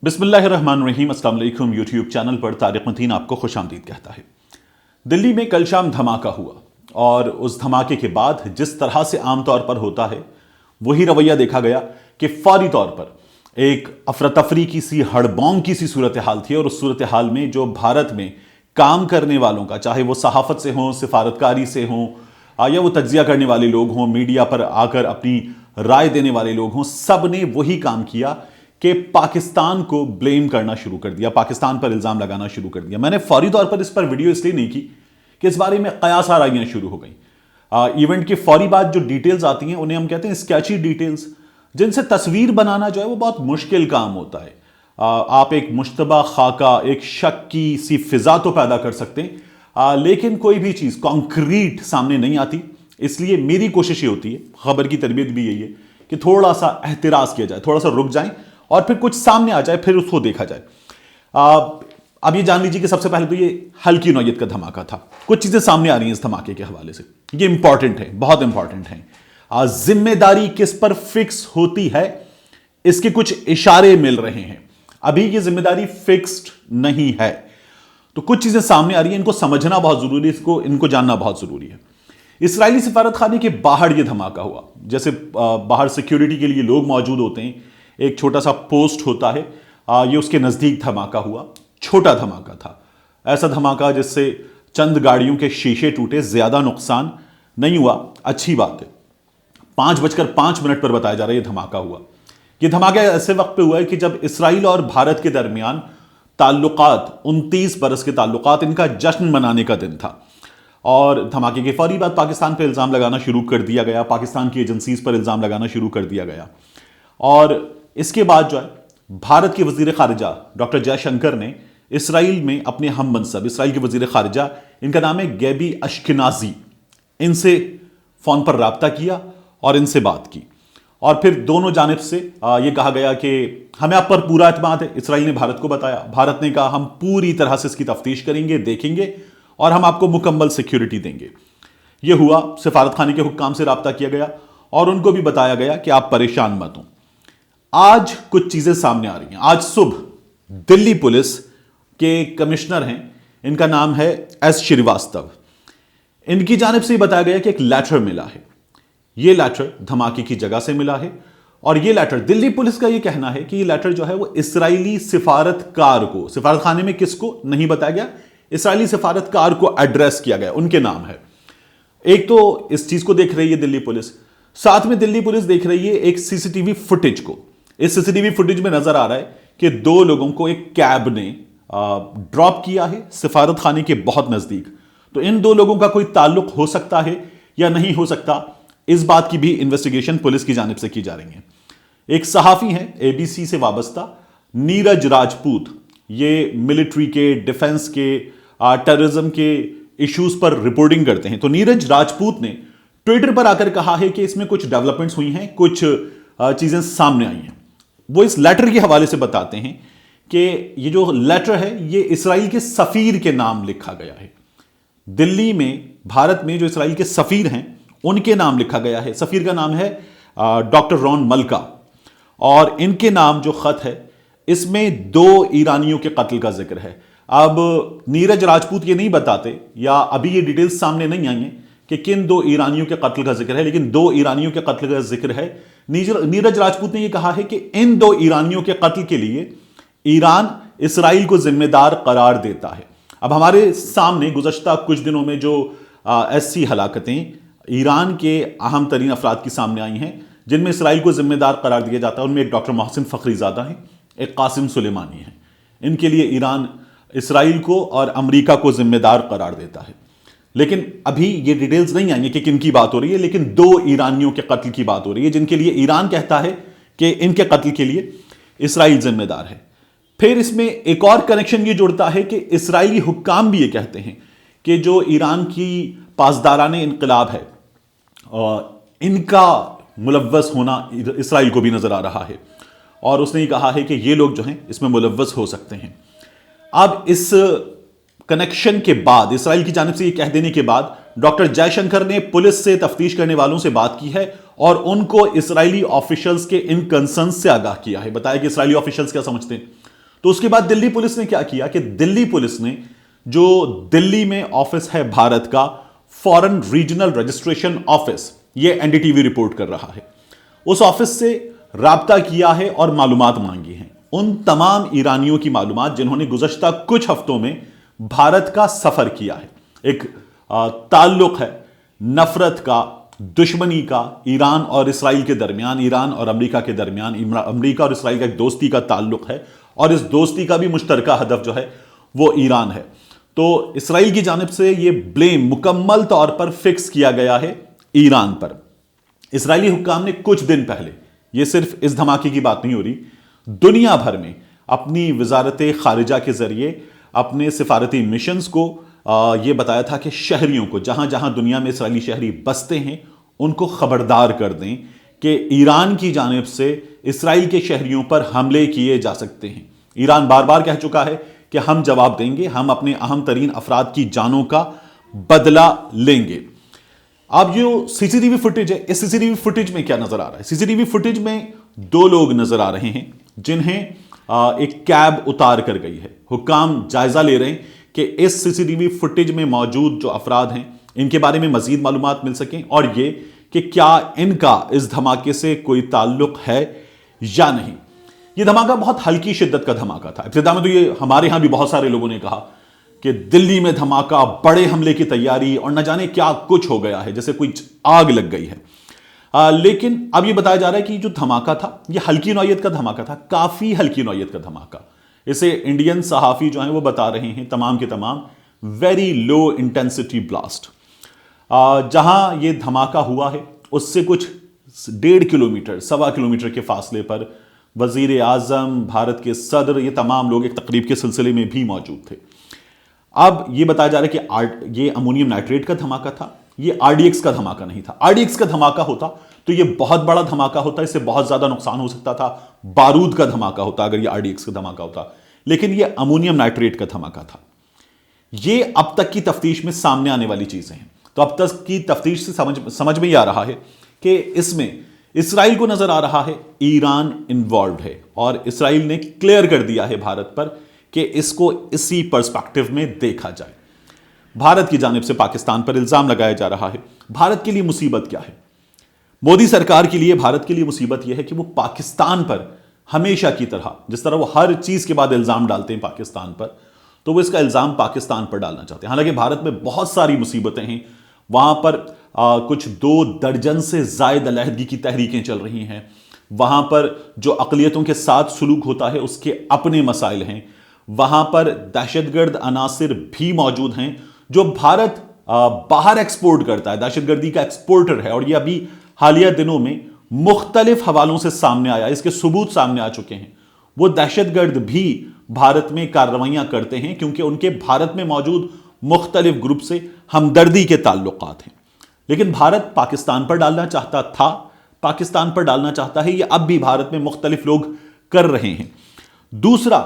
बिस्मिल्लाहिर्रहमानिर्रहीम। अस्सलाम वालेकुम। यूट्यूब चैनल पर तारिकमतीन आपको खुश आमदीद कहता है। दिल्ली में कल शाम धमाका हुआ और उस धमाके के बाद जिस तरह से आमतौर पर होता है वही रवैया देखा गया कि फौरी तौर पर एक अफरा-तफरी की सी हड़बौंग की सी सूरत हाल थी। और उस सूरत हाल में जो भारत में काम करने वालों का, चाहे वो सहाफ़त से हों, सिफारतकारी से हों, या वो तज्जिया करने वाले लोग हों, मीडिया पर आकर अपनी राय देने वाले लोग हों, सब ने वही काम किया कि पाकिस्तान को ब्लेम करना शुरू कर दिया, पाकिस्तान पर इल्ज़ाम लगाना शुरू कर दिया। मैंने फौरी तौर पर इस पर वीडियो इसलिए नहीं की कि इस बारे में कयास आराइयाँ शुरू हो गई। इवेंट के फौरी बाद जो डिटेल्स आती हैं उन्हें हम कहते हैं स्केची डिटेल्स, जिनसे तस्वीर बनाना जो है वो बहुत मुश्किल काम होता है। आप एक मुश्तबा खाका, एक शक की सी फिजा तो पैदा कर सकते हैं, लेकिन कोई भी चीज़ कॉन्क्रीट सामने नहीं आती। इसलिए मेरी कोशिश ये होती है, खबर की तरबियत भी यही है कि थोड़ा सा एहतिराज किया जाए, थोड़ा सा रुक जाएं और फिर कुछ सामने आ जाए, फिर उसको देखा जाए। अब ये जान लीजिए कि सबसे पहले तो ये हल्की नौयत का धमाका था। कुछ चीजें सामने आ रही हैं इस धमाके के हवाले से, ये इंपॉर्टेंट है, बहुत इंपॉर्टेंट है। जिम्मेदारी किस पर फिक्स होती है, इसके कुछ इशारे मिल रहे हैं। अभी ये जिम्मेदारी फिक्स्ड नहीं है, तो कुछ चीजें सामने आ रही हैं, इनको समझना बहुत जरूरी है, इनको जानना बहुत जरूरी है। इस्राएली सफारत खाने के बाहर ये धमाका हुआ। जैसे बाहर सिक्योरिटी के लिए लोग मौजूद होते हैं, एक छोटा सा पोस्ट होता है, ये उसके नज़दीक धमाका हुआ। छोटा धमाका था, ऐसा धमाका जिससे चंद गाड़ियों के शीशे टूटे, ज़्यादा नुकसान नहीं हुआ, अच्छी बात है। 5:05 पर बताया जा रहा है ये धमाका हुआ। ये धमाका ऐसे वक्त पे हुआ है कि जब इसराइल और भारत के दरमियान ताल्लुकात, 29 बरस के ताल्लुकात, इनका जश्न मनाने का दिन था। और धमाके के फौरी बाद पाकिस्तान पर इल्ज़ाम लगाना शुरू कर दिया गया, पाकिस्तान की एजेंसीज पर इल्ज़ाम लगाना शुरू कर दिया गया। और इसके बाद जो है भारत के वजीर खारिजा डॉक्टर जयशंकर ने इसराइल में अपने हम मनसब, इसराइल के वजीर खारिजा, इनका नाम है गैबी अश्किनाजी, इनसे फ़ोन पर रब्ता किया और इनसे बात की। और फिर दोनों जानिब से ये कहा गया कि हमें आप पर पूरा एतमाद है। इसराइल ने भारत को बताया, भारत ने कहा हम पूरी तरह से इसकी तफ्तीश करेंगे, देखेंगे और हम आपको मुकम्मल सिक्योरिटी देंगे। यह हुआ, सिफारत खाने के हुक्काम से रब्ता किया गया और उनको भी बताया गया कि आप परेशान मत हों। आज कुछ चीजें सामने आ रही हैं। आज सुबह दिल्ली पुलिस के कमिश्नर हैं, इनका नाम है एस श्रीवास्तव, इनकी जानिब से बताया गया कि एक लेटर मिला है। यह लेटर धमाके की जगह से मिला है और यह लेटर, दिल्ली पुलिस का यह कहना है कि यह लेटर जो है वो इसराइली सिफारतकार को, सिफारत खाने में किसको नहीं बताया गया, इसराइली सिफारतकार को एड्रेस किया गया, उनके नाम है। एक तो इस चीज को देख रही है दिल्ली पुलिस, साथ में दिल्ली पुलिस देख रही है एक सीसीटीवी फुटेज को। इस सीसीटीवी फुटेज में नजर आ रहा है कि दो लोगों को एक कैब ने ड्रॉप किया है सिफारत खाने के बहुत नजदीक। तो इन दो लोगों का कोई ताल्लुक हो सकता है या नहीं हो सकता, इस बात की भी इन्वेस्टिगेशन पुलिस की जानिब से की जा रही है। एक सहाफी है एबीसी से वाबस्ता, नीरज राजपूत, ये मिलिट्री के, डिफेंस के, टेररिज्म के इश्यूज पर रिपोर्टिंग करते हैं। तो नीरज राजपूत ने ट्विटर पर आकर कहा है कि इसमें कुछ डेवलपमेंट्स हुई हैं, कुछ चीजें सामने आई हैं। वो इस लेटर के हवाले से बताते हैं कि ये जो लेटर है ये इसराइल के सफीर के नाम लिखा गया है। दिल्ली में, भारत में जो इसराइल के सफीर हैं उनके नाम लिखा गया है। सफीर का नाम है डॉक्टर रॉन मल्का, और इनके नाम जो खत है इसमें 2 ईरानियों के कत्ल का जिक्र है। अब नीरज राजपूत ये नहीं बताते, या अभी ये डिटेल्स सामने नहीं आई हैं कि किन 2 ईरानियों के कत्ल का जिक्र है, लेकिन 2 ईरानियों के कत्ल का जिक्र है। नीरज राजपूत ने यह कहा है कि इन 2 ईरानियों के कत्ल के लिए ईरान इसराइल को जिम्मेदार करार देता है। अब हमारे सामने गुज़श्ता कुछ दिनों में जो ऐसी हलाकतें ईरान के अहम तरीन अफराद की सामने आई हैं जिनमें इसराइल को जिम्मेदार करार दिया जाता है, उनमें एक डॉक्टर मोहसिन फ़खरीज़ादा हैं, एक कासिम सुलेमानी हैं। इनके लिए ईरान इसराइल को और अमेरिका को जिम्मेदार करार देता है। लेकिन अभी ये डिटेल्स नहीं आई है कि किन की बात हो रही है, लेकिन 2 ईरानियों के कत्ल की बात हो रही है जिनके लिए ईरान कहता है कि इनके कत्ल के लिए इसराइल जिम्मेदार है। फिर इसमें एक और कनेक्शन ये जुड़ता है कि इसराइली हुक्काम भी ये कहते हैं कि जो ईरान की पासदाराने इनकलाब है, इनका मुलव्वस होना इसराइल को भी नजर आ रहा है, और उसने ये कहा है कि ये लोग जो हैं इसमें मुलव्वस हो सकते हैं। अब इस कनेक्शन के बाद, इसराइल की जानिब से ये कह देने के बाद, डॉक्टर जयशंकर ने पुलिस से, तफ्तीश करने वालों से बात की है اور ان کو اسرائیلی آفیشلز کے ان کنسرنز سے آگاہ کیا ہے، بتایا کہ اسرائیلی آفیشلز کیا سمجھتے ہیں۔ تو اس کے بعد دلی پولیس نے کیا کیا کہ دلی پولیس نے جو دلی میں آفس ہے بھارت کا، فورن ریجنل رجسٹریشن آفس، یہ N D T V report کر رہا ہے، اس آفس سے رابطہ کیا ہے اور معلومات مانگی ہیں، ان تمام ایرانیوں کی معلومات جنہوں نے گزشتہ کچھ ہفتوں میں بھارت کا سفر کیا ہے۔ ایک تعلق ہے نفرت کا، دشمنی کا، ایران اور اسرائیل کے درمیان، ایران اور امریکہ کے درمیان، امریکہ اور اسرائیل کا ایک دوستی کا تعلق ہے، اور اس دوستی کا بھی مشترکہ ہدف جو ہے وہ ایران ہے۔ تو اسرائیل کی جانب سے یہ بلیم مکمل طور پر فکس کیا گیا ہے ایران پر۔ اسرائیلی حکام نے کچھ دن پہلے، یہ صرف اس دھماکے کی بات نہیں ہو رہی، دنیا بھر میں اپنی وزارت خارجہ کے ذریعے اپنے سفارتی مشنز کو یہ بتایا تھا کہ شہریوں کو، جہاں جہاں دنیا میں اسرائیلی شہری بستے ہیں، ان کو خبردار کر دیں کہ ایران کی جانب سے اسرائیل کے شہریوں پر حملے کیے جا سکتے ہیں۔ ایران بار بار کہہ چکا ہے کہ ہم جواب دیں گے، ہم اپنے اہم ترین افراد کی جانوں کا بدلہ لیں گے۔ اب جو سی سی ٹی وی فوٹیج ہے، اس سی سی ٹی وی فوٹیج میں کیا نظر آ رہا ہے؟ سی سی ٹی وی فوٹیج میں دو لوگ نظر آ رہے ہیں جنہیں ایک کیب اتار کر گئی ہے۔ حکام جائزہ لے رہے ہیں کہ اس سی سی ٹی وی فوٹیج میں موجود جو افراد ہیں ان کے بارے میں مزید معلومات مل سکیں، اور یہ کہ کیا ان کا اس دھماکے سے کوئی تعلق ہے یا نہیں۔ یہ دھماکہ بہت ہلکی شدت کا دھماکہ تھا۔ ابتدا میں تو یہ ہمارے ہاں بھی بہت سارے لوگوں نے کہا کہ دلی میں دھماکہ، بڑے حملے کی تیاری، اور نہ جانے کیا کچھ ہو گیا ہے، جیسے کوئی آگ لگ گئی ہے۔ لیکن اب یہ بتایا جا رہا ہے کہ جو دھماکہ تھا یہ ہلکی نوعیت کا دھماکہ تھا، کافی ہلکی نوعیت کا دھماکہ۔ اسے انڈین صحافی جو ہیں وہ بتا رہے ہیں تمام کے تمام ویری لو انٹینسٹی بلاسٹ۔ جہاں یہ دھماکہ ہوا ہے اس سے کچھ 1.5 کلومیٹر، 1.25 کلومیٹر کے فاصلے پر وزیر اعظم، بھارت کے صدر، یہ تمام لوگ ایک تقریب کے سلسلے میں بھی موجود تھے۔ اب یہ بتایا جا رہا ہے کہ یہ امونیم نائٹریٹ کا دھماکہ تھا، یہ آر ڈی ایکس کا دھماکہ نہیں تھا۔ آر ڈی ایکس کا دھماکہ ہوتا تو یہ بہت بڑا دھماکہ ہوتا، اس سے بہت زیادہ نقصان ہو سکتا تھا، بارود کا دھماکہ ہوتا اگر یہ آر ڈی ایکس کا دھماکہ ہوتا، لیکن یہ امونیم نائٹریٹ کا دھماکہ تھا۔ یہ اب تک کی تفتیش میں سامنے آنے والی چیزیں ہیں۔ تو اب تک کی تفتیش سے سمجھ میں یہ آ رہا ہے کہ اس میں اسرائیل کو نظر آ رہا ہے ایران انوالوڈ ہے، اور اسرائیل نے کلیئر کر دیا ہے بھارت پر کہ اس کو اسی پرسپیکٹو میں دیکھا جائے۔ بھارت کی جانب سے پاکستان پر الزام لگایا جا رہا ہے۔ بھارت کے لیے مصیبت کیا ہے؟ مودی سرکار کے لیے، بھارت کے لیے مصیبت یہ ہے کہ وہ پاکستان پر ہمیشہ کی طرح، جس طرح وہ ہر چیز کے بعد الزام ڈالتے ہیں پاکستان پر، تو وہ اس کا الزام پاکستان پر ڈالنا چاہتے ہیں۔ حالانکہ بھارت میں بہت ساری مصیبتیں ہیں، وہاں پر کچھ 2 درجن سے زائد علیحدگی کی تحریکیں چل رہی ہیں، وہاں پر جو اقلیتوں کے ساتھ سلوک ہوتا ہے اس کے اپنے مسائل ہیں، وہاں پر دہشت گرد عناصر بھی موجود ہیں جو بھارت باہر ایکسپورٹ کرتا ہے، دہشت گردی کا ایکسپورٹر ہے، اور یہ ابھی حالیہ دنوں میں مختلف حوالوں سے سامنے آیا، اس کے ثبوت سامنے آ چکے ہیں۔ وہ دہشت گرد بھی بھارت میں کارروائیاں کرتے ہیں کیونکہ ان کے بھارت میں موجود مختلف گروپ سے ہمدردی کے تعلقات ہیں۔ لیکن بھارت پاکستان پر ڈالنا چاہتا تھا، پاکستان پر ڈالنا چاہتا ہے، یہ اب بھی بھارت میں مختلف لوگ کر رہے ہیں۔ دوسرا،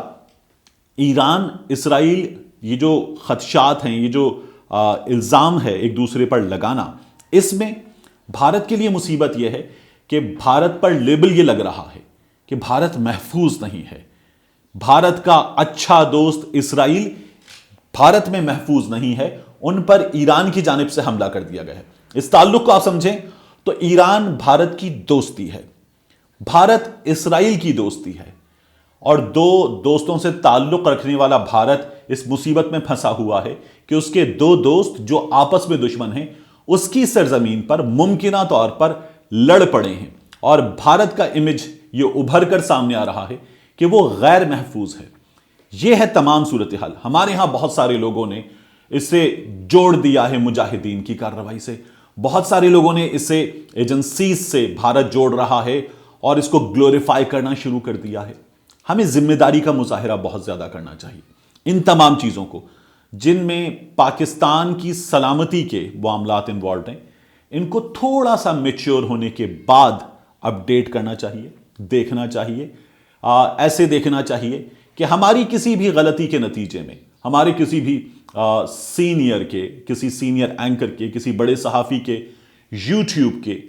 ایران اسرائیل، یہ جو خدشات ہیں، یہ جو الزام ہے ایک دوسرے پر لگانا، اس میں بھارت کے لیے مصیبت یہ ہے کہ بھارت پر لیبل یہ لگ رہا ہے کہ بھارت محفوظ نہیں ہے، بھارت کا اچھا دوست اسرائیل بھارت میں محفوظ نہیں ہے، ان پر ایران کی جانب سے حملہ کر دیا گیا ہے۔ اس تعلق کو آپ سمجھیں تو ایران بھارت کی دوستی ہے، بھارت اسرائیل کی دوستی ہے، اور دو دوستوں سے تعلق رکھنے والا بھارت اس مصیبت میں پھنسا ہوا ہے کہ اس کے 2 دوست جو آپس میں دشمن ہیں اس کی سرزمین پر ممکنہ طور پر لڑ پڑے ہیں، اور بھارت کا امیج یہ ابھر کر سامنے آ رہا ہے کہ وہ غیر محفوظ ہے۔ یہ ہے تمام صورتحال۔ ہمارے ہاں بہت سارے لوگوں نے اسے جوڑ دیا ہے مجاہدین کی کارروائی سے، بہت سارے لوگوں نے اسے ایجنسیز سے بھارت جوڑ رہا ہے اور اس کو گلوریفائی کرنا شروع کر دیا ہے۔ ہمیں ذمہ داری کا مظاہرہ بہت زیادہ کرنا چاہیے ان تمام چیزوں کو، جن میں پاکستان کی سلامتی کے معاملات انوالوڈ ہیں، ان کو تھوڑا سا میچور ہونے کے بعد اپڈیٹ کرنا چاہیے، دیکھنا چاہیے، ایسے دیکھنا چاہیے کہ ہماری کسی بھی غلطی کے نتیجے میں، ہمارے کسی بھی سینئر کے، کسی سینئر اینکر کے، کسی بڑے صحافی کے، یوٹیوب کے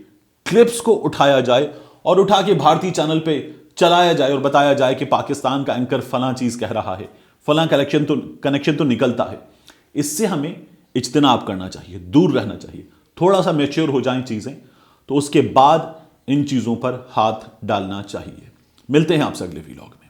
क्लिप्स को उठाया जाए और उठा के भारतीय चैनल पे चलाया जाए और बताया जाए कि पाकिस्तान का एंकर फलां चीज कह रहा है, फलां कनेक्शन तो निकलता है। इससे हमें इज्तिनाब करना चाहिए, दूर रहना चाहिए। थोड़ा सा मैच्योर हो जाएं चीजें तो उसके बाद इन चीजों पर हाथ डालना चाहिए। मिलते हैं आपसे अगले वीलॉग में।